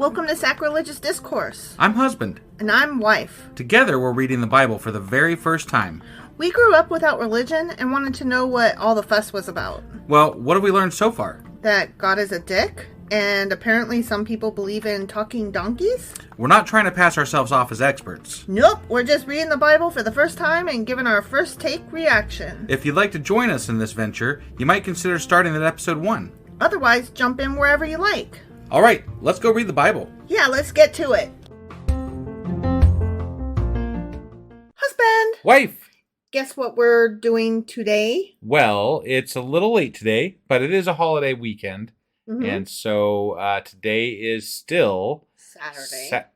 Welcome to Sacrilegious Discourse. I'm husband. And I'm wife. Together we're reading the Bible for the very first time. We grew up without religion and wanted to know what all the fuss was about. Well, what have we learned so far? That God is a dick, and apparently some people believe in talking donkeys? We're not trying to pass ourselves off as experts. Nope, we're just reading the Bible for the first time and giving our first take reaction. If you'd like to join us in this venture, you might consider starting at episode 1. Otherwise, jump in wherever you like. All right, let's go read the Bible. Yeah, let's get to it. Husband! Wife! Guess what we're doing today? Well, it's a little late today, but it is a holiday weekend. Mm-hmm. And so today is still... Saturday.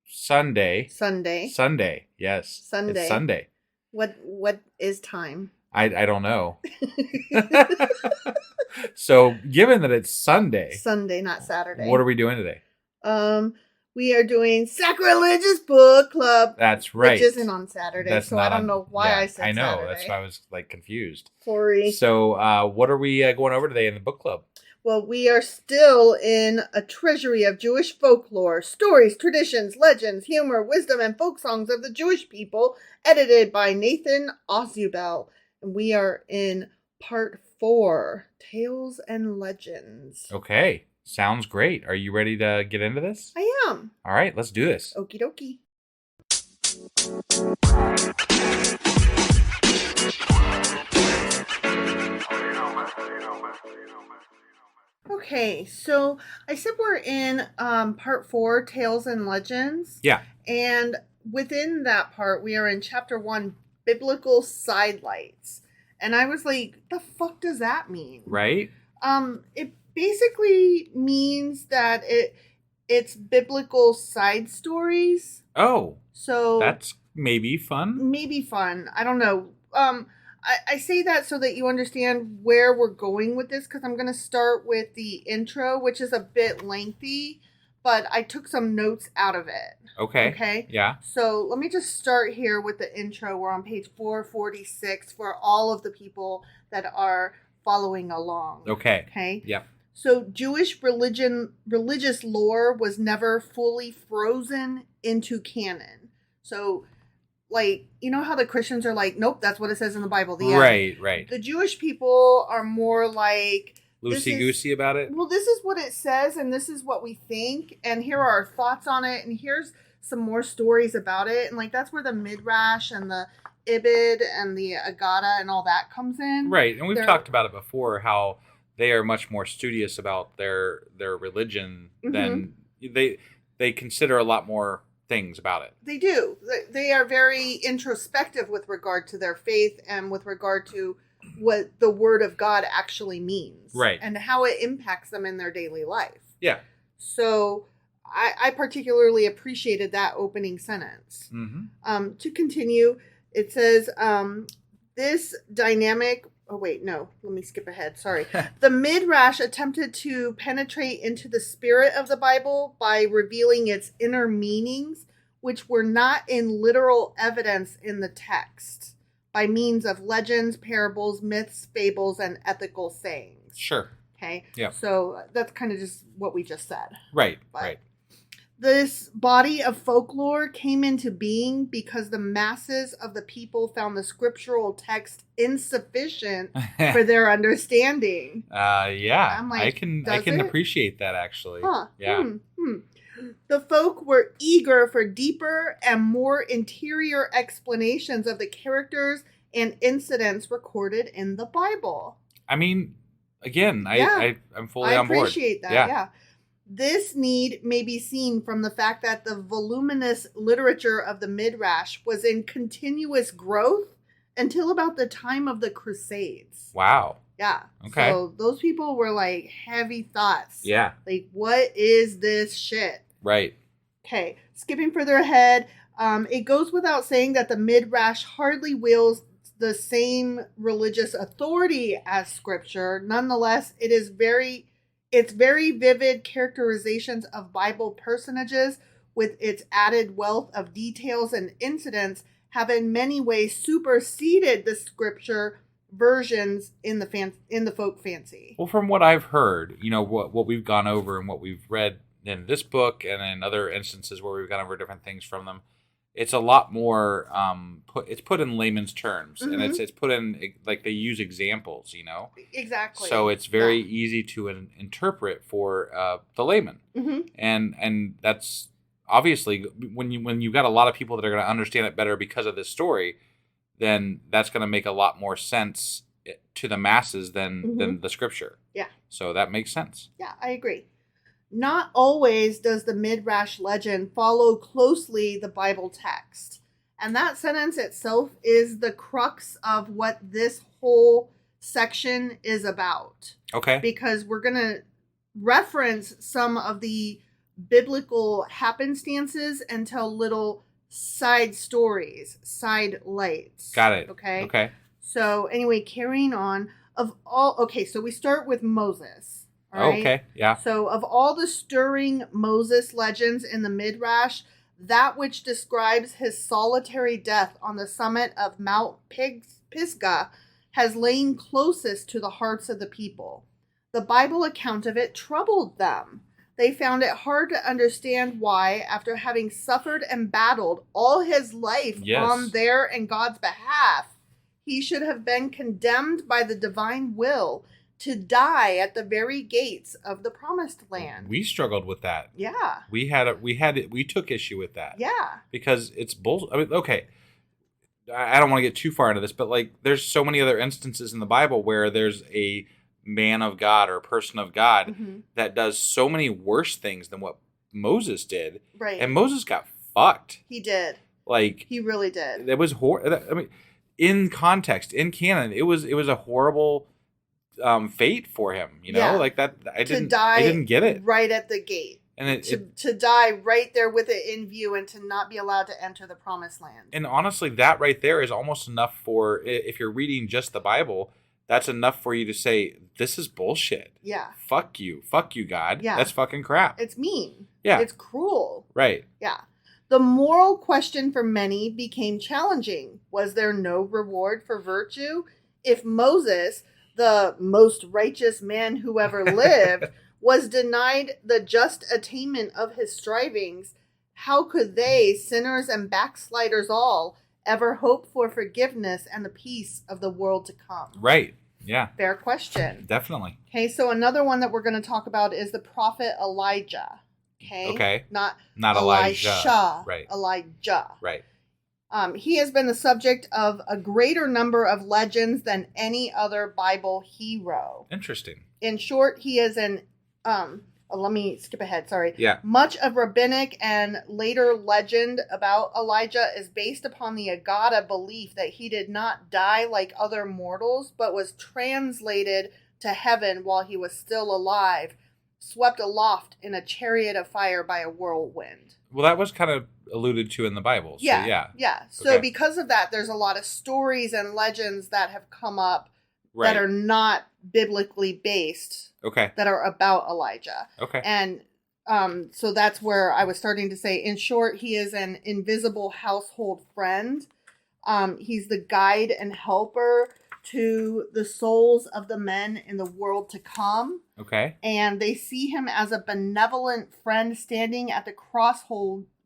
Sunday. Sunday. Yes. Sunday. It's Sunday. What is time? I don't know. So, given that it's Sunday, not Saturday. what are we doing today? We are doing Sacrilegious Book Club. That's right. Which isn't on Saturday, so I don't know why I said Saturday. I know, Saturday. That's why I was confused. Sorry. So, what are we going over today in the book club? Well, we are still in a treasury of Jewish folklore, stories, traditions, legends, humor, wisdom, and folk songs of the Jewish people, edited by Nathan Osubel. And we are in part 4, Tales and Legends. Okay, sounds great. Are you ready to get into this? I am. All right, let's do this. Okie dokie. Okay, so I said we're in part 4, Tales and Legends. Yeah. And within that part, we are in chapter 1, Biblical Sidelights. And I was like, the fuck does that mean? Right? It basically means that it's biblical side stories. Oh. So that's maybe fun. Maybe fun. I don't know. I say that so that you understand where we're going with this, because I'm going to start with the intro, which is a bit lengthy, but I took some notes out of it. Okay. Okay? Yeah. So let me just start here with the intro. We're on page 446 for all of the people that are following along. Okay. Okay? Yep. So Jewish religious lore was never fully frozen into canon. So, like, you know how the Christians are like, nope, that's what it says in the Bible. The end. Right. The Jewish people are more like... Loosey-goosey about it? Well, this is what it says, and this is what we think, and here are our thoughts on it, and here's some more stories about it. And, like, that's where the Midrash and the Ibid and the Agada and all that comes in. Right, and we've talked about it before, how they are much more studious about their religion than... They consider a lot more things about it. They do. They are very introspective with regard to their faith and with regard to what the Word of God actually means. Right. And how it impacts them in their daily life. Yeah. So I particularly appreciated that opening sentence. Mm-hmm. To continue, it says, this dynamic... Oh, wait, no. Let me skip ahead. Sorry. The Midrash attempted to penetrate into the spirit of the Bible by revealing its inner meanings, which were not in literal evidence in the text, by means of legends, parables, myths, fables, and ethical sayings. Sure. Okay? Yeah. So that's kind of just what we just said. Right, But right. this body of folklore came into being because the masses of the people found the scriptural text insufficient for their understanding. Yeah. I'm like, I can appreciate that, actually. Huh. Yeah. The folk were eager for deeper and more interior explanations of the characters and incidents recorded in the Bible. I mean, again, I'm fully on board. I appreciate that, yeah. This need may be seen from the fact that the voluminous literature of the Midrash was in continuous growth until about the time of the Crusades. Wow. Yeah. Okay. So those people were like heavy thoughts. Yeah. Like, what is this shit? Right. Okay. Skipping further ahead, it goes without saying that the Midrash hardly wields the same religious authority as Scripture. Nonetheless, its very vivid characterizations of Bible personages with its added wealth of details and incidents have in many ways superseded the Scripture versions in the folk fancy. Well, from what I've heard, what we've gone over and what we've read in this book and in other instances where we've gone over different things from them, it's a lot more it's put in layman's terms, and it's put in like they use examples, Exactly. So it's very easy to interpret for the layman, and that's obviously when you've got a lot of people that are going to understand it better because of this story, then that's going to make a lot more sense to the masses than the scripture. Yeah. So that makes sense. Yeah, I agree. Not always does the Midrash legend follow closely the Bible text. And that sentence itself is the crux of what this whole section is about. Okay. Because we're going to reference some of the biblical happenstances and tell little side stories, sidelights. Got it. Okay. So anyway, carrying on. So we start with Moses. Right? Okay, yeah. So of all the stirring Moses legends in the Midrash, that which describes his solitary death on the summit of Mount Pisgah has lain closest to the hearts of the people. The Bible account of it troubled them. They found it hard to understand why, after having suffered and battled all his life on their and God's behalf, he should have been condemned by the divine will to die at the very gates of the promised land. We struggled with that. Yeah. We took issue with that. Yeah. Because it's bull. I mean, okay. I don't want to get too far into this, but like, there's so many other instances in the Bible where there's a man of God or a person of God that does so many worse things than what Moses did. Right. And Moses got fucked. He did. Like, he really did. It was I mean, in context, in canon, it was a horrible fate for him, like that. I didn't get it right at the gate, and to die right there with it in view, and to not be allowed to enter the promised land. And honestly, that right there is almost enough for, if you're reading just the Bible, that's enough for you to say, this is bullshit. Yeah. Fuck you, God. Yeah. That's fucking crap. It's mean. Yeah. It's cruel. Right. Yeah. The moral question for many became challenging. Was there no reward for virtue? If Moses, the most righteous man who ever lived, was denied the just attainment of his strivings, how could they, sinners and backsliders all, ever hope for forgiveness and the peace of the world to come? Right. Yeah. Fair question. Definitely. Okay, so another one that we're going to talk about is the prophet Elijah. Okay. Not Elijah. Right. Elijah. Right. He has been the subject of a greater number of legends than any other Bible hero. Interesting. In short, he is let me skip ahead, sorry. Yeah. Much of rabbinic and later legend about Elijah is based upon the Agada belief that he did not die like other mortals, but was translated to heaven while he was still alive, swept aloft in a chariot of fire by a whirlwind. Well, that was kind of alluded to in the Bible. So yeah. So because of that, there's a lot of stories and legends that have come up that are not biblically based. Okay. That are about Elijah. Okay. And so that's where I was starting to say, in short, he is an invisible household friend. He's the guide and helper to the souls of the men in the world to come. Okay. And they see him as a benevolent friend standing at the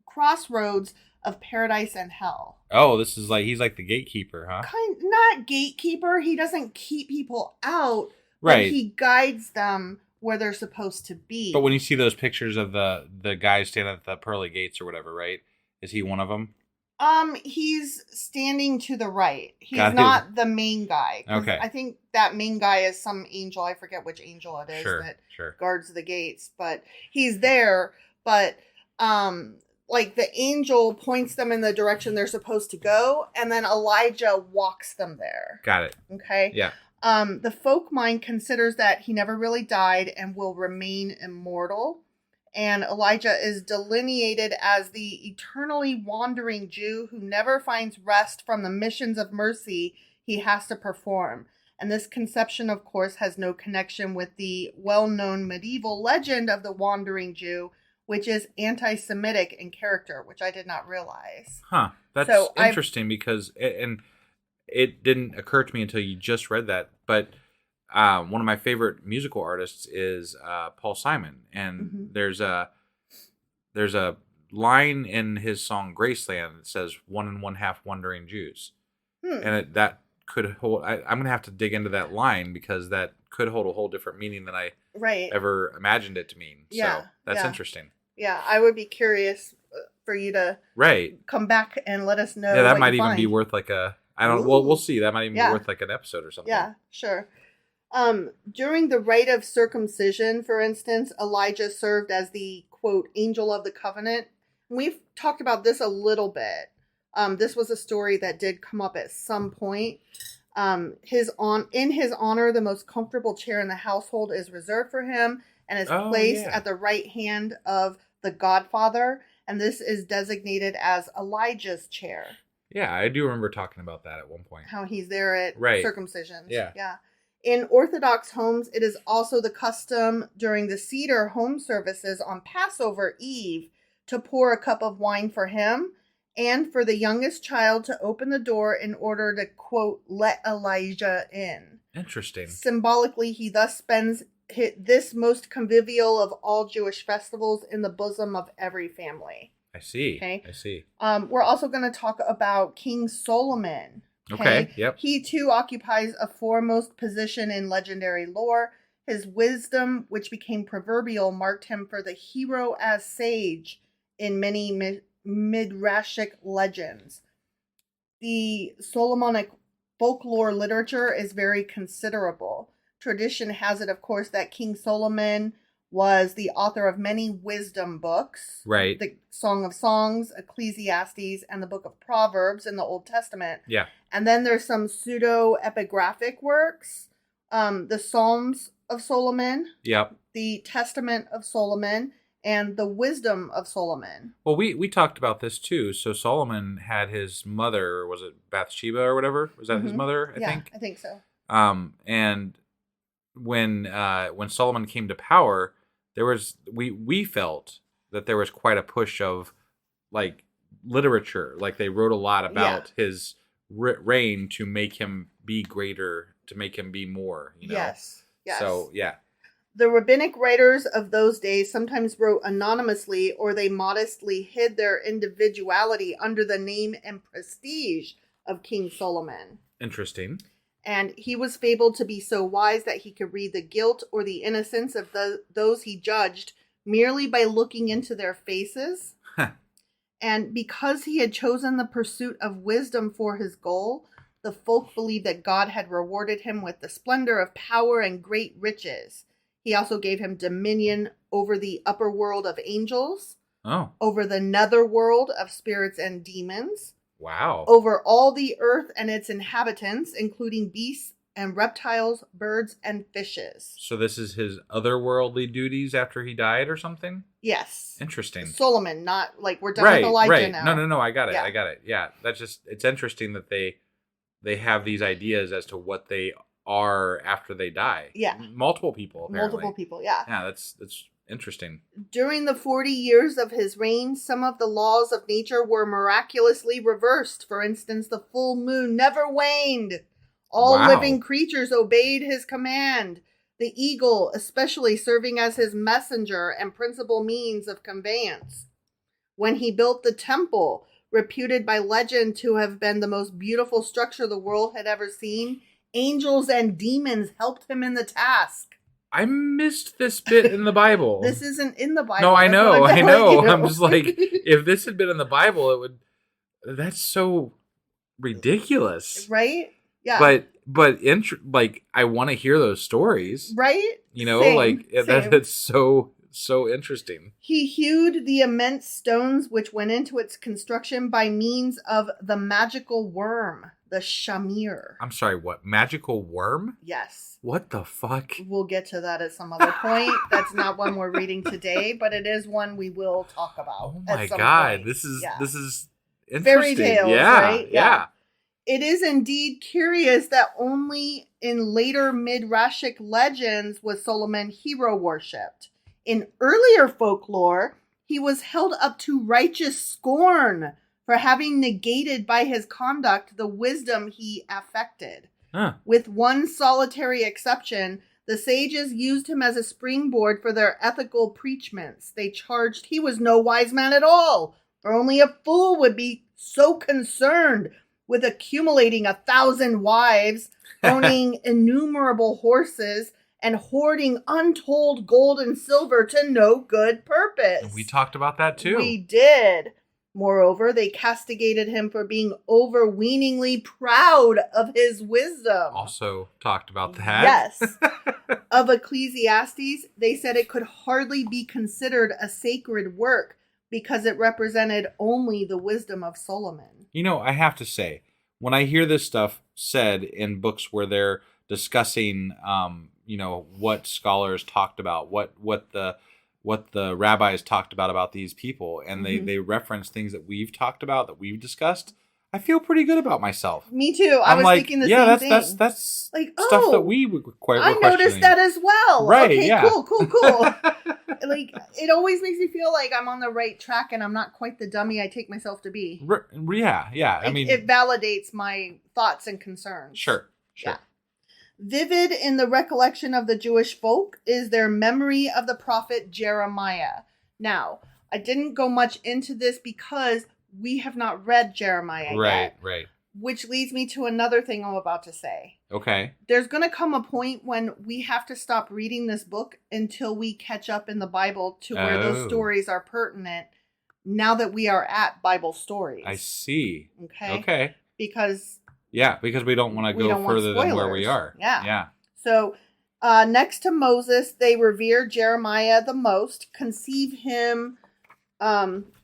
crossroads of paradise and hell. Oh, he's like the gatekeeper, huh? Not gatekeeper. He doesn't keep people out. Right. But he guides them where they're supposed to be. But when you see those pictures of the guys standing at the pearly gates or whatever, right? Is he one of them? He's standing to the right. He's not the main guy. Okay. I think that main guy is some angel. I forget which angel it is that guards the gates. But he's there. But, like the angel points them in the direction they're supposed to go. And then Elijah walks them there. Got it. Okay. Yeah. The folk mind considers that he never really died and will remain immortal. And Elijah is delineated as the eternally wandering Jew who never finds rest from the missions of mercy he has to perform. And this conception, of course, has no connection with the well-known medieval legend of the wandering Jew, which is anti-Semitic in character, which I did not realize. Huh. That's interesting because it didn't occur to me until you just read that. But one of my favorite musical artists is Paul Simon. And there's there's a line in his song Graceland that says 1 1/2 wandering Jews. And that could hold, I'm going to have to dig into that line because that could hold a whole different meaning than I ever imagined it to mean. So that's interesting. Yeah, I would be curious for you to come back and let us know. Yeah, that might even be worth like a, I don't, well, we'll see. That might even be worth like an episode or something. Yeah, sure. During the rite of circumcision, for instance, Elijah served as the, quote, angel of the covenant. We've talked about this a little bit. This was a story that did come up at some point. In his honor, the most comfortable chair in the household is reserved for him and is placed at the right hand of the Godfather. And this is designated as Elijah's chair. Yeah, I do remember talking about that at one point. How he's there at circumcisions. Yeah. In Orthodox homes, it is also the custom during the Seder home services on Passover Eve to pour a cup of wine for him and for the youngest child to open the door in order to, quote, let Elijah in. Interesting. Symbolically, he thus spends this most convivial of all Jewish festivals in the bosom of every family. I see. Okay. I see. We're also going to talk about King Solomon. Okay. Yep. He too occupies a foremost position in legendary lore. His wisdom, which became proverbial, marked him for the hero as sage in many midrashic legends. The Solomonic folklore literature is very considerable. Tradition has it, of course, that King Solomon was the author of many wisdom books. Right. The Song of Songs, Ecclesiastes, and the Book of Proverbs in the Old Testament. Yeah. And then there's some pseudo-epigraphic works. The Psalms of Solomon. Yep. The Testament of Solomon. And the Wisdom of Solomon. Well, we talked about this too. So Solomon had his mother, was it Bathsheba or whatever? Was that his mother, I think? Yeah, I think so. And when Solomon came to power, there was we felt that there was quite a push of like literature, like they wrote a lot about his reign to make him be greater, to make him be more. You know? Yes. So yeah. The rabbinic writers of those days sometimes wrote anonymously, or they modestly hid their individuality under the name and prestige of King Solomon. Interesting. And he was fabled to be so wise that he could read the guilt or the innocence of those he judged merely by looking into their faces. And because he had chosen the pursuit of wisdom for his goal, the folk believed that God had rewarded him with the splendor of power and great riches. He also gave him dominion over the upper world of angels, over the nether world of spirits and demons, over all the earth and its inhabitants, including beasts and reptiles, birds, and fishes. So this is his otherworldly duties after he died or something? Yes. Interesting. Solomon, not like we're done with Elijah now. No, I got it. I got it. Yeah, that's just, it's interesting that they have these ideas as to what they are after they die. Yeah. Multiple people, apparently. Multiple people, yeah. Yeah, that's interesting. During the 40 years of his reign, some of the laws of nature were miraculously reversed. For instance, the full moon never waned. All living creatures obeyed his command. The eagle, especially, serving as his messenger and principal means of conveyance. When he built the temple, reputed by legend to have been the most beautiful structure the world had ever seen, angels and demons helped him in the task. I missed this bit in the Bible. This isn't in the Bible. No, I know. I'm just like, if this had been in the Bible, it would. That's so ridiculous, right? Yeah. But like, I want to hear those stories, right? You know, same. That's so interesting. He hewed the immense stones which went into its construction by means of the magical worm, the shamir. I'm sorry, what? Magical worm? Yes. What the fuck? We'll get to that at some other point. That's not one we're reading today, but it is one we will talk about. Oh my god, point. This is interesting. Fairy tales, right? Yeah. It is indeed curious that only in later midrashic legends was Solomon hero worshipped. In earlier folklore, he was held up to righteous scorn for having negated by his conduct the wisdom he affected. With one solitary exception, The sages used him as a springboard for their ethical preachments. They charged he was no wise man at all, for only a fool would be so concerned with accumulating 1,000 wives, owning innumerable horses, and hoarding untold gold and silver to no good purpose. We talked about that too. We did. Moreover, they castigated him for being overweeningly proud of his wisdom. Also talked about that. Yes. Of Ecclesiastes, they said it could hardly be considered a sacred work because it represented only the wisdom of Solomon. You know, I have to say, when I hear this stuff said in books where they're discussing, what scholars talked about, what the rabbis talked about these people, and they reference things that we've talked about, that we've discussed, I feel pretty good about myself. Me too. I was thinking the same thing. That's like stuff that we were I noticed that as well. Right, okay, yeah. Cool. Like, it always makes me feel like I'm on the right track and I'm not quite the dummy I take myself to be. Yeah. I mean, it validates my thoughts and concerns. Sure. Yeah. Vivid in the recollection of the Jewish folk is their memory of the prophet Jeremiah. Now, I didn't go much into this because we have not read Jeremiah yet. Right. Which leads me to another thing I'm about to say. Okay. There's going to come a point when we have to stop reading this book until we catch up in the Bible to where those stories are pertinent now that we are at Bible stories. I see. Okay. Because we don't want to go further than where we are. Yeah. So, next to Moses, they revere Jeremiah the most, conceive him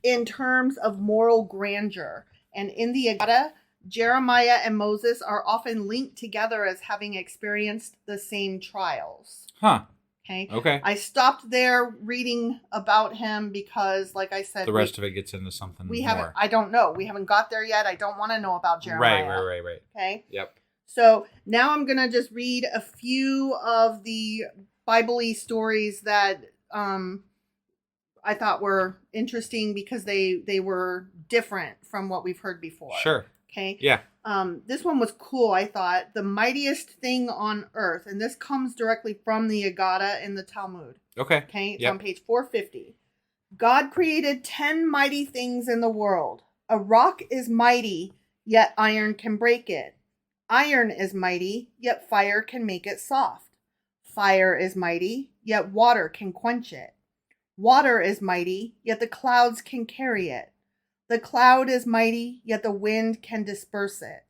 in terms of moral grandeur. And in the Agada, Jeremiah and Moses are often linked together as having experienced the same trials. Huh. Okay. I stopped there reading about him because, like I said, the rest of it gets into something more. I don't know. We haven't got there yet. I don't want to know about Jeremiah. Right. Okay. Yep. So now I'm going to just read a few of the Bible-y stories that I thought were interesting because they were different from what we've heard before. Sure. Okay. Yeah. This one was cool, I thought. The mightiest thing on earth. And this comes directly from the Agada in the Talmud. Okay. It's on page 450. God created 10 mighty things in the world. A rock is mighty, yet iron can break it. Iron is mighty, yet fire can make it soft. Fire is mighty, yet water can quench it. Water is mighty, yet the clouds can carry it. The cloud is mighty, yet the wind can disperse it.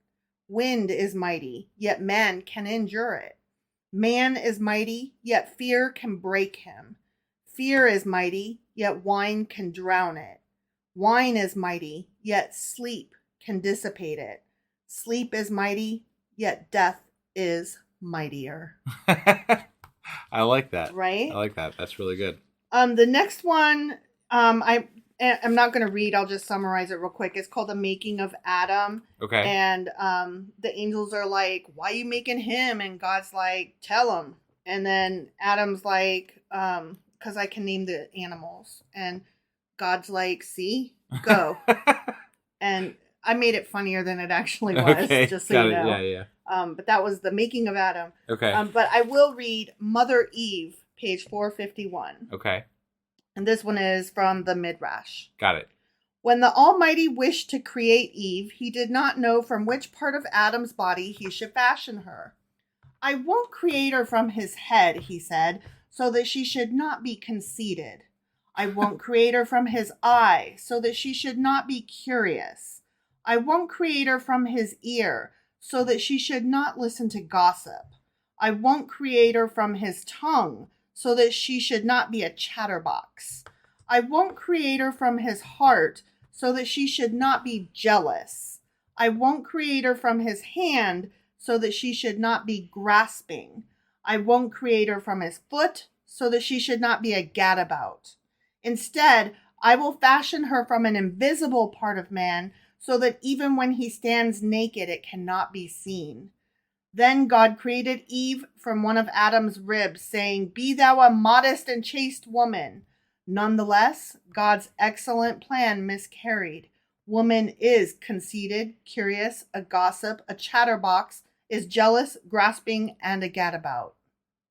Wind is mighty, yet man can endure it. Man is mighty, yet fear can break him. Fear is mighty, yet wine can drown it. Wine is mighty, yet sleep can dissipate it. Sleep is mighty, yet death is mightier. I like that. Right? I like that. That's really good. The next one, I'm not going to read. I'll just summarize it real quick. It's called The Making of Adam. Okay. And the angels are like, why are you making him? And God's like, tell him. And then Adam's like, because I can name the animals. And God's like, see, go. And I made it funnier than it actually was, just so you know. Yeah. But that was The Making of Adam. Okay. But I will read Mother Eve, page 451. Okay. And this one is from the Midrash. Got it. When the Almighty wished to create Eve, he did not know from which part of Adam's body he should fashion her. I won't create her from his head, he said, so that she should not be conceited. I won't create her from his eye, so that she should not be curious. I won't create her from his ear, so that she should not listen to gossip. I won't create her from his tongue, so that she should not be a chatterbox. I won't create her from his heart, so that she should not be jealous. I won't create her from his hand, so that she should not be grasping. I won't create her from his foot, so that she should not be a gadabout. Instead, I will fashion her from an invisible part of man, so that even when he stands naked, it cannot be seen. Then God created Eve from one of Adam's ribs, saying, be thou a modest and chaste woman. Nonetheless, God's excellent plan miscarried. Woman is conceited, curious, a gossip, a chatterbox, is jealous, grasping, and a gadabout.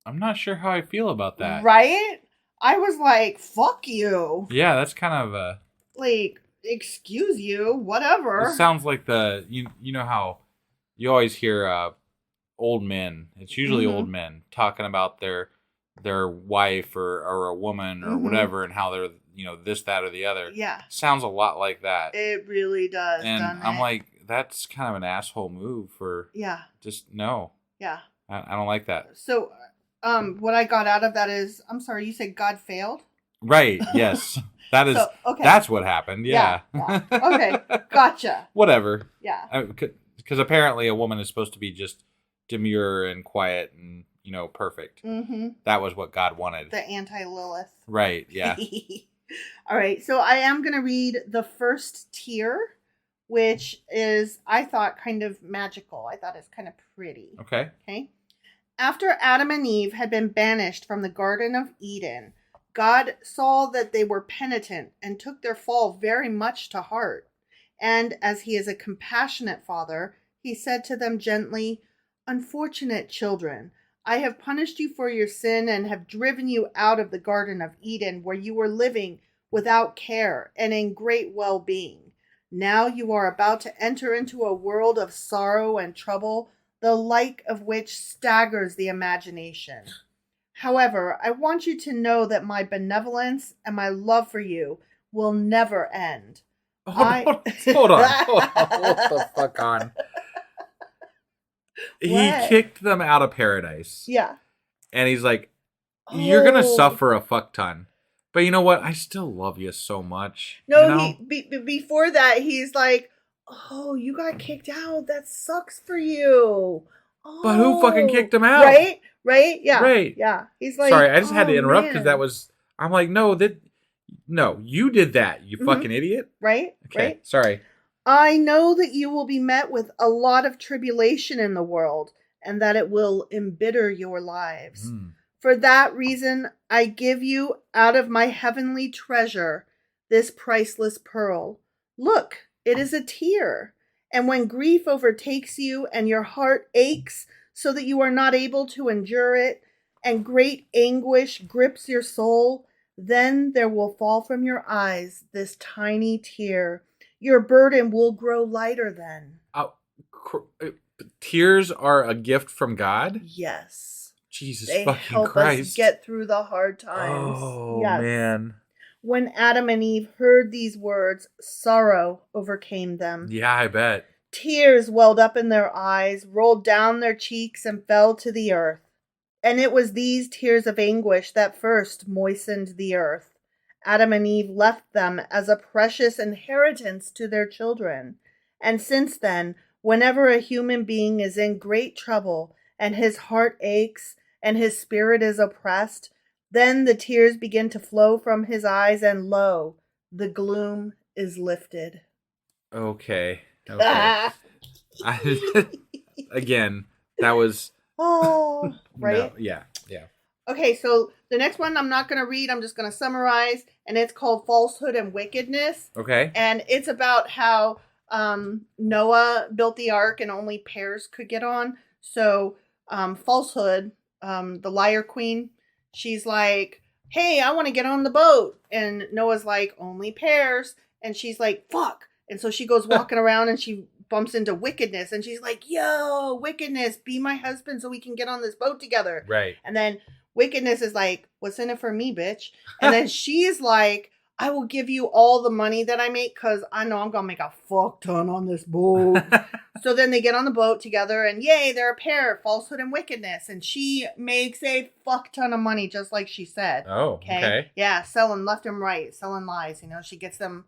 I'm not sure how I feel about that. Right? I was like, fuck you. Yeah, that's kind of a... Like, excuse you, whatever. It sounds like you know how you always hear old men. It's usually old men talking about their wife or a woman or whatever, and how they're this, that, or the other. Yeah, sounds a lot like that. It really does. And I'm like, that's kind of an asshole move for. Yeah. Just no. Yeah. I don't like that. So, what I got out of that is, I'm sorry, you said God failed? Right. Yes. That is. Okay. That's what happened. Yeah. Okay. Gotcha. Whatever. Yeah. Because apparently a woman is supposed to be just demure and quiet and perfect. Mm-hmm. That was what God wanted. The anti-Lilith. Right. Yeah. All right. So I am going to read the first tier, which is, I thought, kind of magical. I thought it's kind of pretty. Okay. Okay. After Adam and Eve had been banished from the Garden of Eden, God saw that they were penitent and took their fall very much to heart. And as he is a compassionate father, he said to them gently, "Unfortunate children, I have punished you for your sin and have driven you out of the Garden of Eden, where you were living without care and in great well-being. Now you are about to enter into a world of sorrow and trouble, the like of which staggers the imagination. However, I want you to know that my benevolence and my love for you will never end." Hold on. What the fuck on? He kicked them out of paradise. Yeah. And he's like, you're going to suffer a fuck ton. But you know what? I still love you so much. No, before that, he's like, oh, you got kicked out. That sucks for you. Oh. But who fucking kicked him out? Right? Yeah. Right. Yeah. He's like, sorry, I just had to interrupt because that was, I'm like, no, you did that, you fucking idiot. Right? Okay, right? Sorry. I know that you will be met with a lot of tribulation in the world, and that it will embitter your lives. For that reason, I give you out of my heavenly treasure this priceless pearl. Look, it is a tear. And when grief overtakes you and your heart aches so that you are not able to endure it, and great anguish grips your soul, then there will fall from your eyes this tiny tear. Your burden will grow lighter then. Tears are a gift from God? Yes. Jesus they fucking help Christ. Us get through the hard times. Oh, yes. Man. When Adam and Eve heard these words, sorrow overcame them. Yeah, I bet. Tears welled up in their eyes, rolled down their cheeks, and fell to the earth. And it was these tears of anguish that first moistened the earth. Adam and Eve left them as a precious inheritance to their children. And since then, whenever a human being is in great trouble and his heart aches and his spirit is oppressed, then the tears begin to flow from his eyes, and lo, the gloom is lifted. Okay. Again, that was... Oh, right? No, yeah. Okay, so the next one I'm not going to read. I'm just going to summarize, and it's called Falsehood and Wickedness. Okay. And it's about how Noah built the ark and only pairs could get on. So Falsehood, the liar queen, she's like, hey, I want to get on the boat. And Noah's like, only pairs. And she's like, fuck. And so she goes walking around and she bumps into Wickedness. And she's like, yo, Wickedness, be my husband so we can get on this boat together. Right. And then Wickedness is like, what's in it for me, bitch? And then she's like, I will give you all the money that I make because I know I'm going to make a fuck ton on this boat. So then they get on the boat together and yay, they're a pair, Falsehood and Wickedness. And she makes a fuck ton of money just like she said. Oh, okay. Yeah, selling left and right, selling lies. She gets them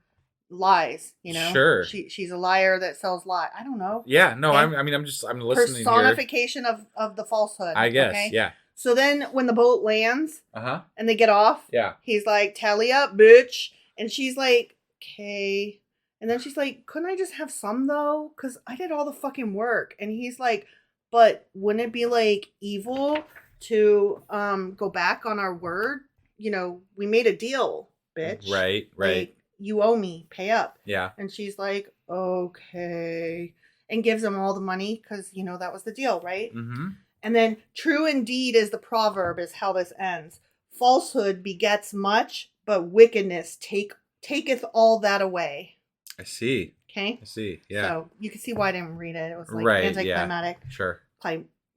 lies, Sure. She's a liar that sells lies. I don't know. Yeah, no, okay. I'm listening personification here. of the falsehood. I guess, okay? Yeah. So then when the boat lands and they get off, he's like, tally up, bitch. And she's like, okay. And then she's like, couldn't I just have some though? Because I did all the fucking work. And he's like, but wouldn't it be like evil to go back on our word? We made a deal, bitch. Right. Like, you owe me, pay up. Yeah. And she's like, okay. And gives him all the money because, that was the deal, right? Mm-hmm. And then true indeed is the proverb, is how this ends. Falsehood begets much, but wickedness taketh all that away. I see. Okay? I see, yeah. So you can see why I didn't read it. It was like right, anticlimactic. Yeah. Sure.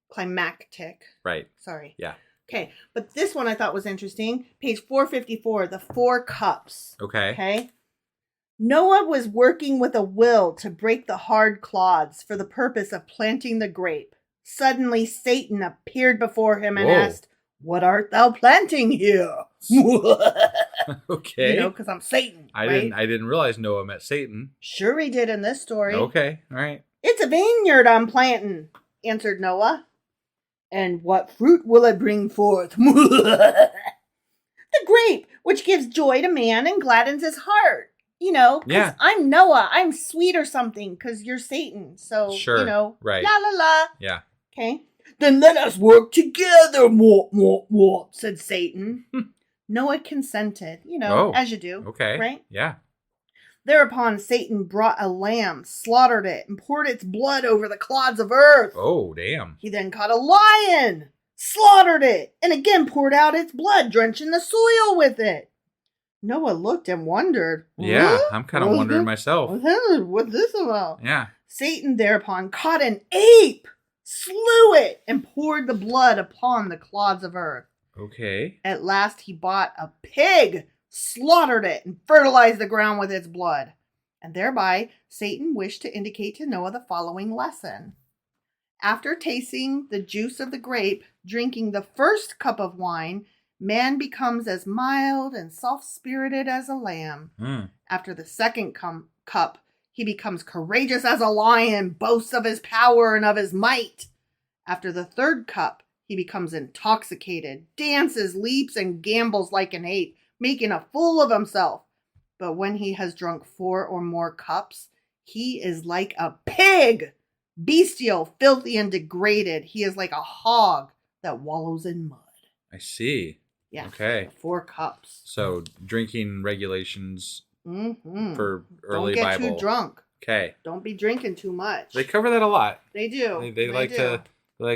Climactic. Right. Sorry. Yeah. Okay, but this one I thought was interesting. Page 454, the 4 cups. Okay. Okay? Noah was working with a will to break the hard clods for the purpose of planting the grape. Suddenly Satan appeared before him and asked, "What art thou planting here?" Okay. You know, because I'm Satan. I didn't realize Noah met Satan. Sure he did in this story. Okay, all right. "It's a vineyard I'm planting," answered Noah. "And what fruit will it bring forth?" "The grape, which gives joy to man and gladdens his heart. You know, because I'm Noah. I'm sweet or something because you're Satan. So, sure. You know, right. La la la. Yeah. Okay. "Then let us work together, said Satan. Noah consented, you know, as you do. Okay. Right? Yeah. Thereupon Satan brought a lamb, slaughtered it, and poured its blood over the clods of earth. Oh, damn. He then caught a lion, slaughtered it, and again poured out its blood, drenching the soil with it. Noah looked and wondered. Yeah, I'm kind of wondering myself. What's this about? Yeah. Satan thereupon caught an ape, slew it, and poured the blood upon the clods of earth. Okay. At last he bought a pig, slaughtered it, and fertilized the ground with its blood. And thereby Satan wished to indicate to Noah the following lesson. After tasting the juice of the grape, drinking the first cup of wine, man becomes as mild and soft-spirited as a lamb. After the second cup, he becomes courageous as a lion, boasts of his power and of his might. After the third cup, he becomes intoxicated, dances, leaps, and gambles like an ape, making a fool of himself. But when he has drunk 4 or more cups, he is like a pig, bestial, filthy, and degraded. He is like a hog that wallows in mud. I see. Yeah. Okay. 4 cups. So drinking regulations for early Don't get Bible. too drunk. Okay. Don't be drinking too much. They cover that a lot. They do. They like to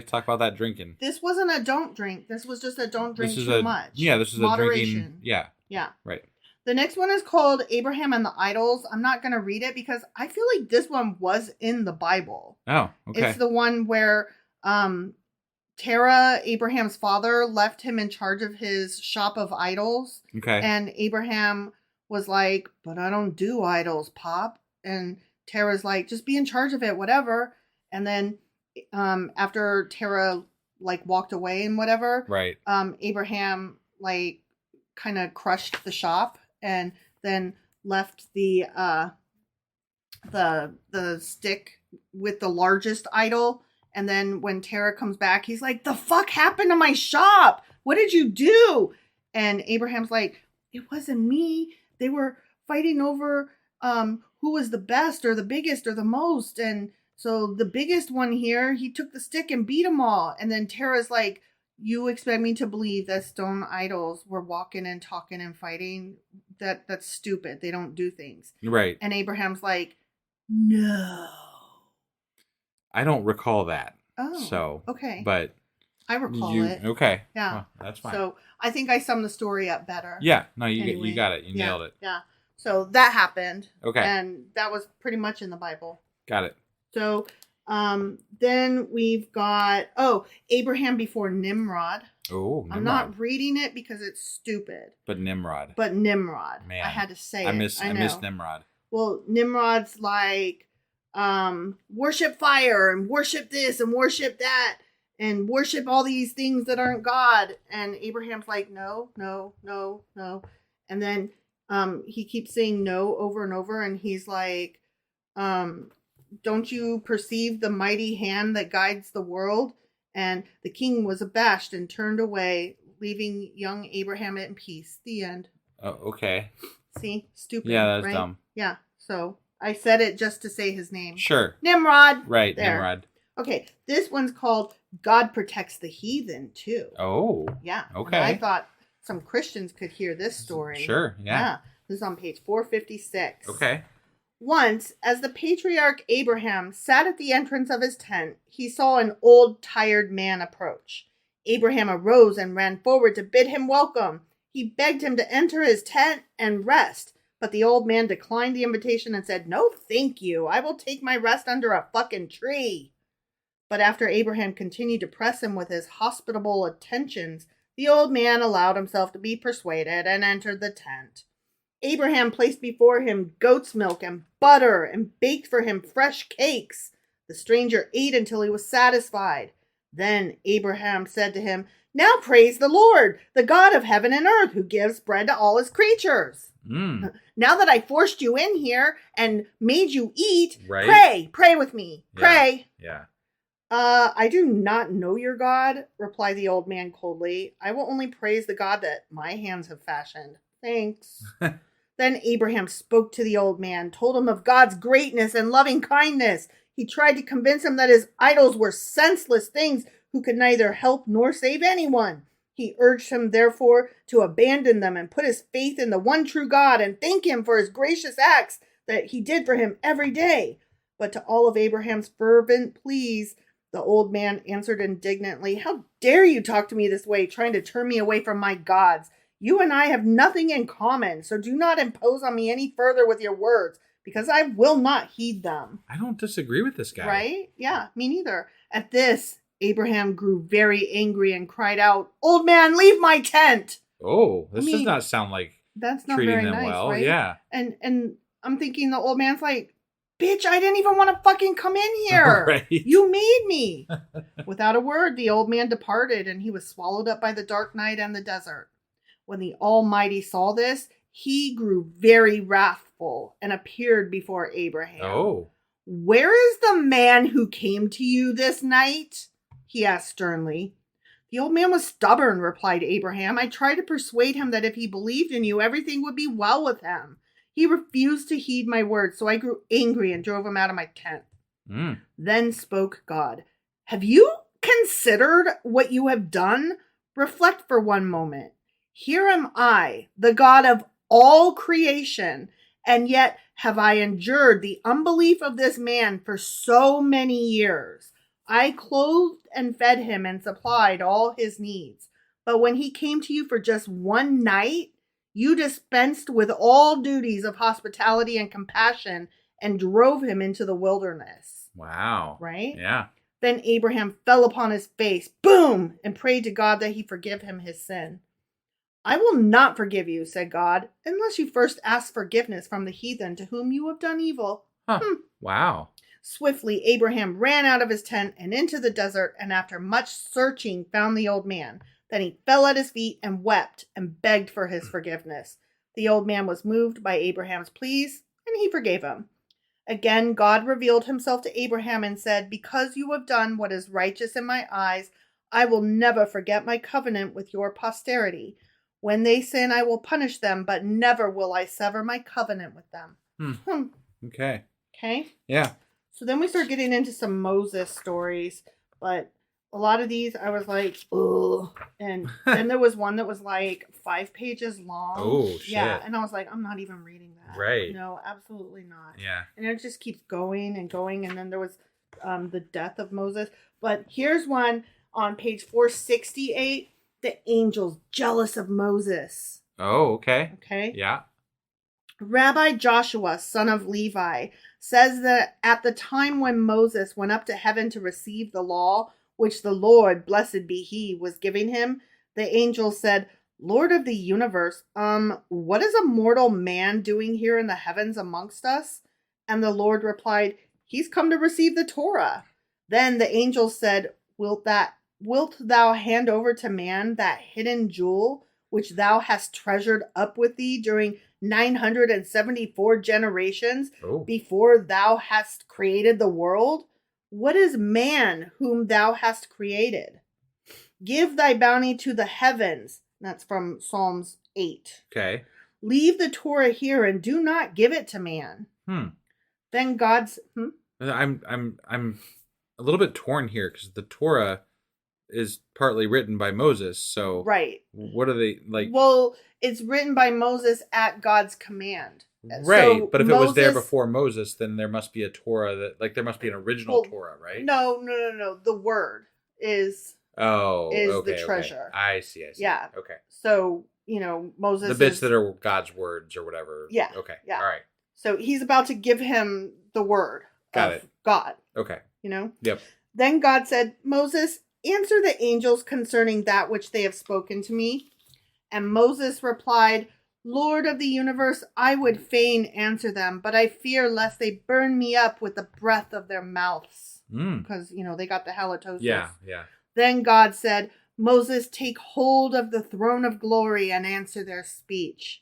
talk about that drinking. This wasn't a don't drink. This was just a don't drink too much. Yeah, this is moderation. A drinking. Yeah. Yeah. Right. The next one is called Abraham and the Idols. I'm not going to read it because I feel like this one was in the Bible. Oh, okay. It's the one where Terah, Abraham's father, left him in charge of his shop of idols. Okay. And Abraham was like, "But I don't do idols, Pop." And Terah's like, "Just be in charge of it, whatever." And then after Terah like walked away and whatever, right. Abraham like kind of crushed the shop and then left the stick with the largest idol. And then when Terah comes back, he's like, "The fuck happened to my shop? What did you do?" And Abraham's like, "It wasn't me. They were fighting over who was the best or the biggest or the most. And so the biggest one here, he took the stick and beat them all." And then Terah's like, "You expect me to believe that stone idols were walking and talking and fighting? That's stupid. They don't do things." Right. And Abraham's like, "No. I don't recall that. Oh, so okay. But I recall it. Okay. Yeah. Well, that's fine. So I think I summed the story up better. Yeah. No, you Anyway. you got it. You nailed it. Yeah. So that happened. Okay. And that was pretty much in the Bible. Got it. So then we've got Abraham before Nimrod. Oh, Nimrod. I'm not reading it because it's stupid. But Nimrod. Man, I had to say I it. I miss Nimrod. Well, Nimrod's like worship fire and worship this and worship that and worship all these things that aren't God. And Abraham's like, no. And then he keeps saying no over and over. And he's like, don't you perceive the mighty hand that guides the world? And the king was abashed and turned away, leaving young Abraham in peace. The end. Oh, okay. See? Stupid. Yeah, that's right? dumb. Yeah. So I said it just to say his name. Sure. Nimrod. Right, there. Nimrod. Okay, this one's called God Protects the Heathen, too. Oh. Yeah. Okay. And I thought some Christians could hear this story. Sure, yeah. This is on page 456. Okay. Once, as the patriarch Abraham sat at the entrance of his tent, he saw an old, tired man approach. Abraham arose and ran forward to bid him welcome. He begged him to enter his tent and rest, but the old man declined the invitation and said, "No, thank you. I will take my rest under a fucking tree." But after Abraham continued to press him with his hospitable attentions, the old man allowed himself to be persuaded and entered the tent. Abraham placed before him goat's milk and butter and baked for him fresh cakes. The stranger ate until he was satisfied. Then Abraham said to him, "Now praise the Lord, the God of heaven and earth, who gives bread to all his creatures. Now that I forced you in here and made you eat, pray with me. Pray." Yeah. I do not know your God, replied the old man coldly. "I will only praise the God that my hands have fashioned. Thanks." Then Abraham spoke to the old man, told him of God's greatness and loving kindness. He tried to convince him that his idols were senseless things who could neither help nor save anyone. He urged him, therefore, to abandon them and put his faith in the one true God and thank him for his gracious acts that he did for him every day. But to all of Abraham's fervent pleas, the old man answered indignantly, "How dare you talk to me this way, trying to turn me away from my gods? You and I have nothing in common, so do not impose on me any further with your words, because I will not heed them." I don't disagree with this guy. Right? Yeah, me neither. At this, Abraham grew very angry and cried out, "Old man, leave my tent!" Oh, this does not sound like that's not treating very them nice, well. right? Yeah. And I'm thinking the old man's like, "Bitch, I didn't even want to fucking come in here. Right. You made me." Without a word, the old man departed, and he was swallowed up by the dark night and the desert. When the Almighty saw this, he grew very wrathful and appeared before Abraham. Oh. "Where is the man who came to you this night?" he asked sternly. "The old man was stubborn," replied Abraham. "I tried to persuade him that if he believed in you, everything would be well with him. He refused to heed my words, so I grew angry and drove him out of my tent." Then spoke God. "Have you considered what you have done? Reflect for one moment. Here am I, the God of all creation, and yet have I endured the unbelief of this man for so many years. I clothed and fed him and supplied all his needs. But when he came to you for just one night, you dispensed with all duties of hospitality and compassion and drove him into the wilderness." Wow. Right? Yeah. Then Abraham fell upon his face, boom, and prayed to God that he forgive him his sin. "I will not forgive you," said God, "unless you first ask forgiveness from the heathen to whom you have done evil." Wow. Swiftly, Abraham ran out of his tent and into the desert, and after much searching found the old man. Then he fell at his feet and wept and begged for his forgiveness. The old man was moved by Abraham's pleas, and he forgave him. Again, God revealed himself to Abraham and said, "Because you have done what is righteous in my eyes, I will never forget my covenant with your posterity. When they sin, I will punish them, but never will I sever my covenant with them." Okay. Okay? Yeah. So then we start getting into some Moses stories, but a lot of these I was like, ugh. And then there was one that was like 5 pages long. Oh, shit. Yeah, and I was like, I'm not even reading that. Right. No, absolutely not. Yeah. And it just keeps going and going, and then there was the death of Moses. But here's one on page 468, the angels jealous of Moses. Oh, okay. Okay? Yeah. Rabbi Joshua, son of Levi, says that at the time when Moses went up to heaven to receive the law, which the Lord, blessed be he, was giving him, the angel said, "Lord of the universe, what is a mortal man doing here in the heavens amongst us?" And the Lord replied, "He's come to receive the Torah." Then the angel said, Wilt thou hand over to man that hidden jewel which thou hast treasured up with thee during 974 generations before thou hast created the world? What is man whom thou hast created? Give thy bounty to the heavens. That's from Psalms 8. Okay. Leave the Torah here and do not give it to man. Then God's... I'm a little bit torn here because the Torah is partly written by Moses. So right. What are they like? Well, it's written by Moses at God's command. Right, So but if Moses, it was there before Moses, then there must be a Torah there must be an original Torah, right? No. The word is the treasure. I see. Yeah. Okay. So, Moses, the bits that are God's words or whatever. Yeah. Okay. Yeah. All right. So he's about to give him the word of God. Okay. Yep. Then God said, Moses, answer the angels concerning that which they have spoken to me. And Moses replied, Lord of the universe, I would fain answer them, but I fear lest they burn me up with the breath of their mouths. Because, they got the halitosis. Yeah. Then God said, Moses, take hold of the throne of glory and answer their speech.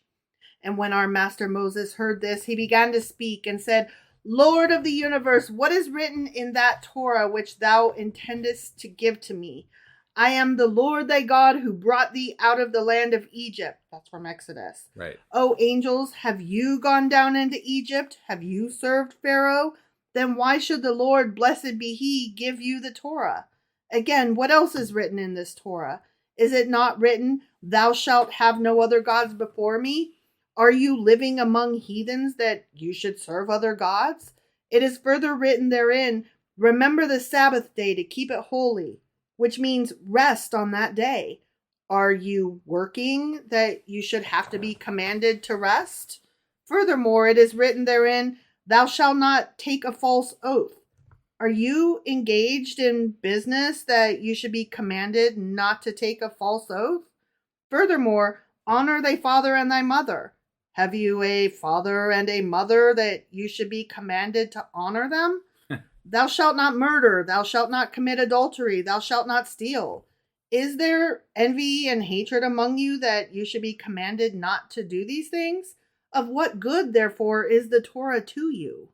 And when our master Moses heard this, he began to speak and said, Lord of the universe, what is written in that Torah which thou intendest to give to me? I am the Lord thy God who brought thee out of the land of Egypt. That's from Exodus. Right. O angels, have you gone down into Egypt? Have you served Pharaoh? Then why should the Lord, blessed be he, give you the Torah? Again, what else is written in this Torah? Is it not written, thou shalt have no other gods before me? Are you living among heathens that you should serve other gods? It is further written therein, remember the Sabbath day to keep it holy, which means rest on that day. Are you working that you should have to be commanded to rest? Furthermore, it is written therein, thou shalt not take a false oath. Are you engaged in business that you should be commanded not to take a false oath? Furthermore, honor thy father and thy mother. Have you a father and a mother that you should be commanded to honor them? Thou shalt not murder. Thou shalt not commit adultery. Thou shalt not steal. Is there envy and hatred among you that you should be commanded not to do these things? Of what good, therefore, is the Torah to you?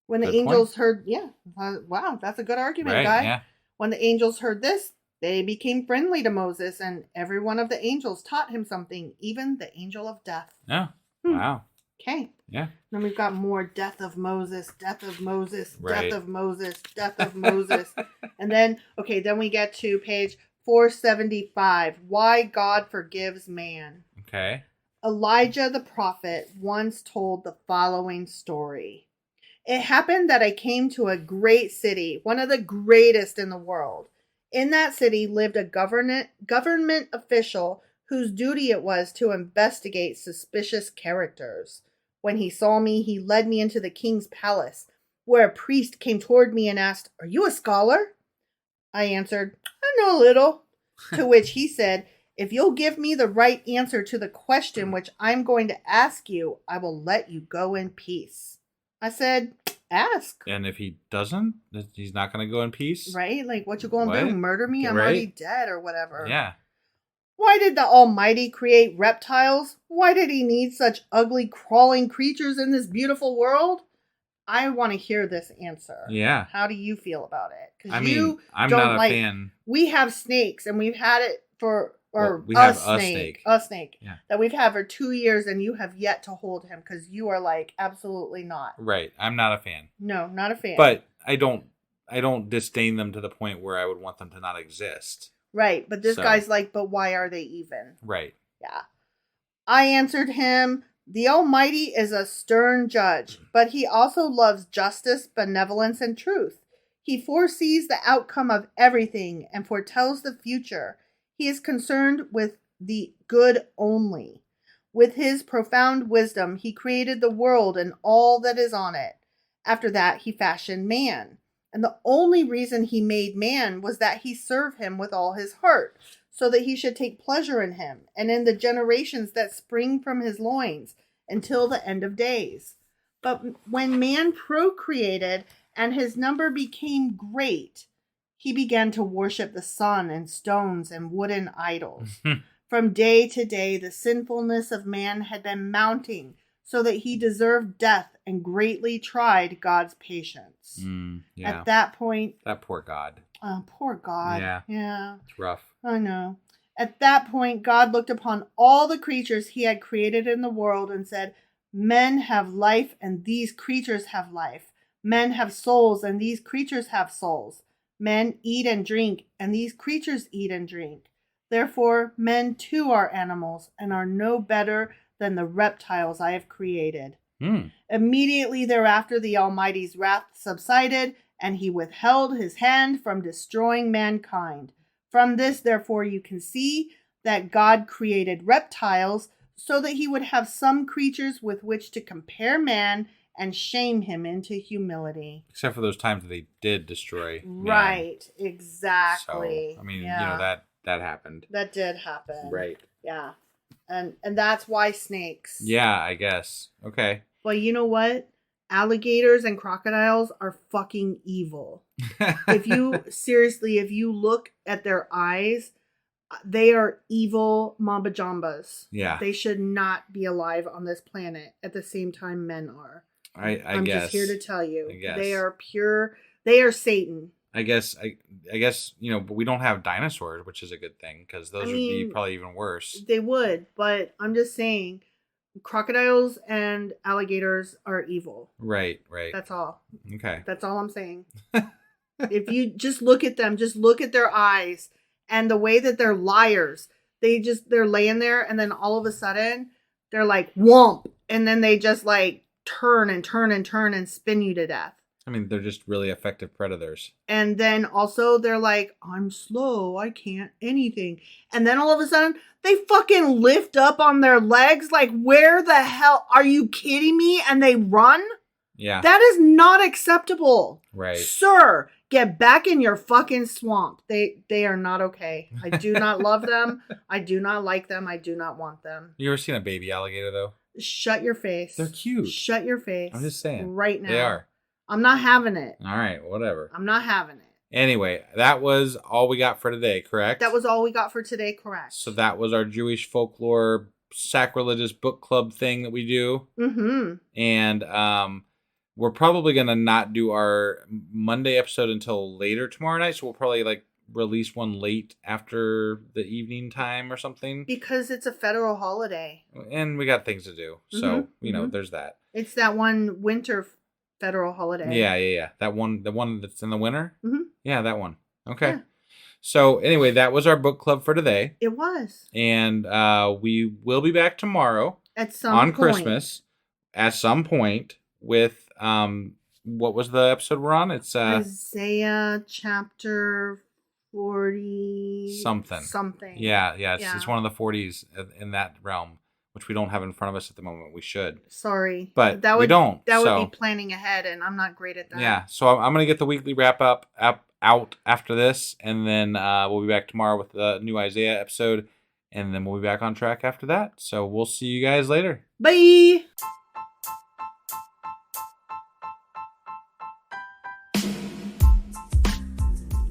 When the angels heard, wow, that's a good argument, guy. Yeah. When the angels heard this, they became friendly to Moses, and every one of the angels taught him something, even the angel of death. Yeah. Wow. Okay. Yeah. Then we've got more death of Moses, death of Moses, death of Moses, death of Moses. And then we get to page 475, Why God Forgives Man. Okay. Elijah the prophet once told the following story. It happened that I came to a great city, one of the greatest in the world. In that city lived a government official whose duty it was to investigate suspicious characters. When he saw me, he led me into the king's palace, where a priest came toward me and asked, Are you a scholar? I answered, I know a little. To which he said, If you'll give me the right answer to the question which I'm going to ask you, I will let you go in peace. I said, ask. And if he doesn't, he's not going to go in peace? Right? Like, what you going to do? Murder me? I'm already dead or whatever. Yeah. Why did the Almighty create reptiles? Why did he need such ugly crawling creatures in this beautiful world? I want to hear this answer. Yeah. How do you feel about it? I'm not a fan. We have snakes, and we've had it for... we have a snake. A snake. Yeah. That we've had for 2 years, and you have yet to hold him because you are like, absolutely not. Right. I'm not a fan. No, not a fan. But I don't disdain them to the point where I would want them to not exist. Right. But this guy's like, but why are they even? Right. Yeah. I answered him, the Almighty is a stern judge, but he also loves justice, benevolence, and truth. He foresees the outcome of everything and foretells the future. He is concerned with the good only. With his profound wisdom, he created the world and all that is on it. After that, he fashioned man. And the only reason he made man was that he serve him with all his heart, so that he should take pleasure in him and in the generations that spring from his loins until the end of days. But when man procreated and his number became great, he began to worship the sun and stones and wooden idols. From day to day, the sinfulness of man had been mounting, so that he deserved death and greatly tried God's patience. Yeah. At that point... That poor God. Oh, poor God. Yeah. It's rough. I know. At that point, God looked upon all the creatures he had created in the world and said, Men have life and these creatures have life. Men have souls and these creatures have souls. Men eat and drink, and these creatures eat and drink. Therefore, men too are animals, and are no better than the reptiles I have created. Immediately thereafter, the Almighty's wrath subsided, and he withheld his hand from destroying mankind. From this, therefore, you can see that God created reptiles so that he would have some creatures with which to compare man and shame him into humility. Except for those times that they did destroy man. Right, exactly. So, I mean, that happened. That did happen. Right. Yeah. And that's why snakes. Yeah, I guess. Okay. But you know what? Alligators and crocodiles are fucking evil. If you look at their eyes, they are evil mamba jambas. Yeah. They should not be alive on this planet at the same time men are. I'm guess. just here to tell you. I guess. They are pure. They are Satan. I guess, but we don't have dinosaurs, which is a good thing, because those would be probably even worse. They would, but I'm just saying, crocodiles and alligators are evil. Right. That's all. Okay. That's all I'm saying. If you just look at them, just look at their eyes and the way that they're liars. They're laying there, and then all of a sudden, they're like, whomp, and then they just like turn and spin you to death. I mean, they're just really effective predators. And then also they're like, I'm slow, I can't anything. And then all of a sudden, they fucking lift up on their legs. Like, where the hell? Are you kidding me? And they run? Yeah. That is not acceptable. Right. Sir, get back in your fucking swamp. They are not okay. I do not love them. I do not like them. I do not want them. You ever seen a baby alligator, though? Shut your face. They're cute. Shut your face. I'm just saying. Right now. They are. I'm not having it. All right, whatever. I'm not having it. Anyway, that was all we got for today, correct? That was all we got for today, correct. So that was our Jewish folklore sacrilegious book club thing that we do. Mm-hmm. And we're probably going to not do our Monday episode until later tomorrow night. So we'll probably release one late after the evening time or something. Because it's a federal holiday. And we got things to do. So, there's that. It's that one winter federal holiday. Yeah. The one that's in the winter? Mm-hmm. Yeah, that one. Okay. Yeah. So anyway, that was our book club for today. It was. And we will be back tomorrow. At some point. On Christmas. At some point with, what was the episode we're on? It's Isaiah chapter 40. Something. Yeah. It's one of the 40s in that realm, which we don't have in front of us at the moment. We should. Sorry. But we don't. That would be planning ahead, and I'm not great at that. Yeah. So I'm going to get the weekly wrap up out after this, and then we'll be back tomorrow with the new Isaiah episode, and then we'll be back on track after that. So we'll see you guys later. Bye!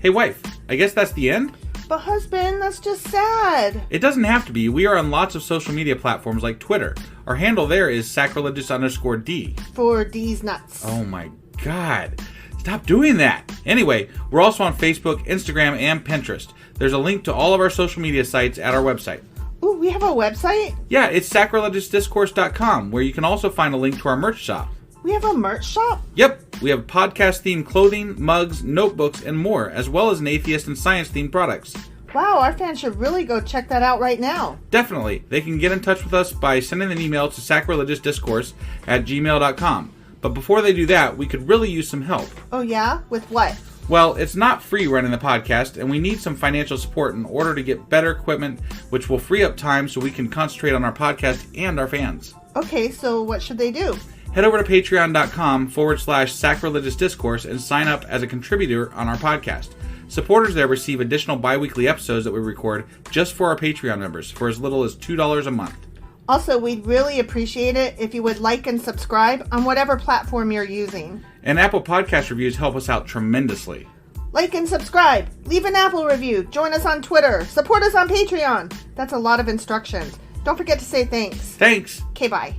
Hey, wife, I guess that's the end? But husband, that's just sad. It doesn't have to be. We are on lots of social media platforms like Twitter. Our handle there is sacrilegious_D. For D's nuts. Oh my God. Stop doing that. Anyway, we're also on Facebook, Instagram, and Pinterest. There's a link to all of our social media sites at our website. Ooh, we have a website? Yeah, it's sacrilegiousdiscourse.com, where you can also find a link to our merch shop. We have a merch shop? Yep. We have podcast-themed clothing, mugs, notebooks, and more, as well as an atheist and science-themed products. Wow, our fans should really go check that out right now. Definitely. They can get in touch with us by sending an email to sacrilegiousdiscourse@gmail.com. But before they do that, we could really use some help. Oh yeah? With what? Well, it's not free running the podcast, and we need some financial support in order to get better equipment, which will free up time so we can concentrate on our podcast and our fans. Okay, so what should they do? Head over to patreon.com/sacrilegiousdiscourse and sign up as a contributor on our podcast. Supporters there receive additional bi-weekly episodes that we record just for our Patreon members for as little as $2 a month. Also, we'd really appreciate it if you would like and subscribe on whatever platform you're using. And Apple Podcast reviews help us out tremendously. Like and subscribe. Leave an Apple review. Join us on Twitter. Support us on Patreon. That's a lot of instructions. Don't forget to say thanks. Thanks. Okay, bye.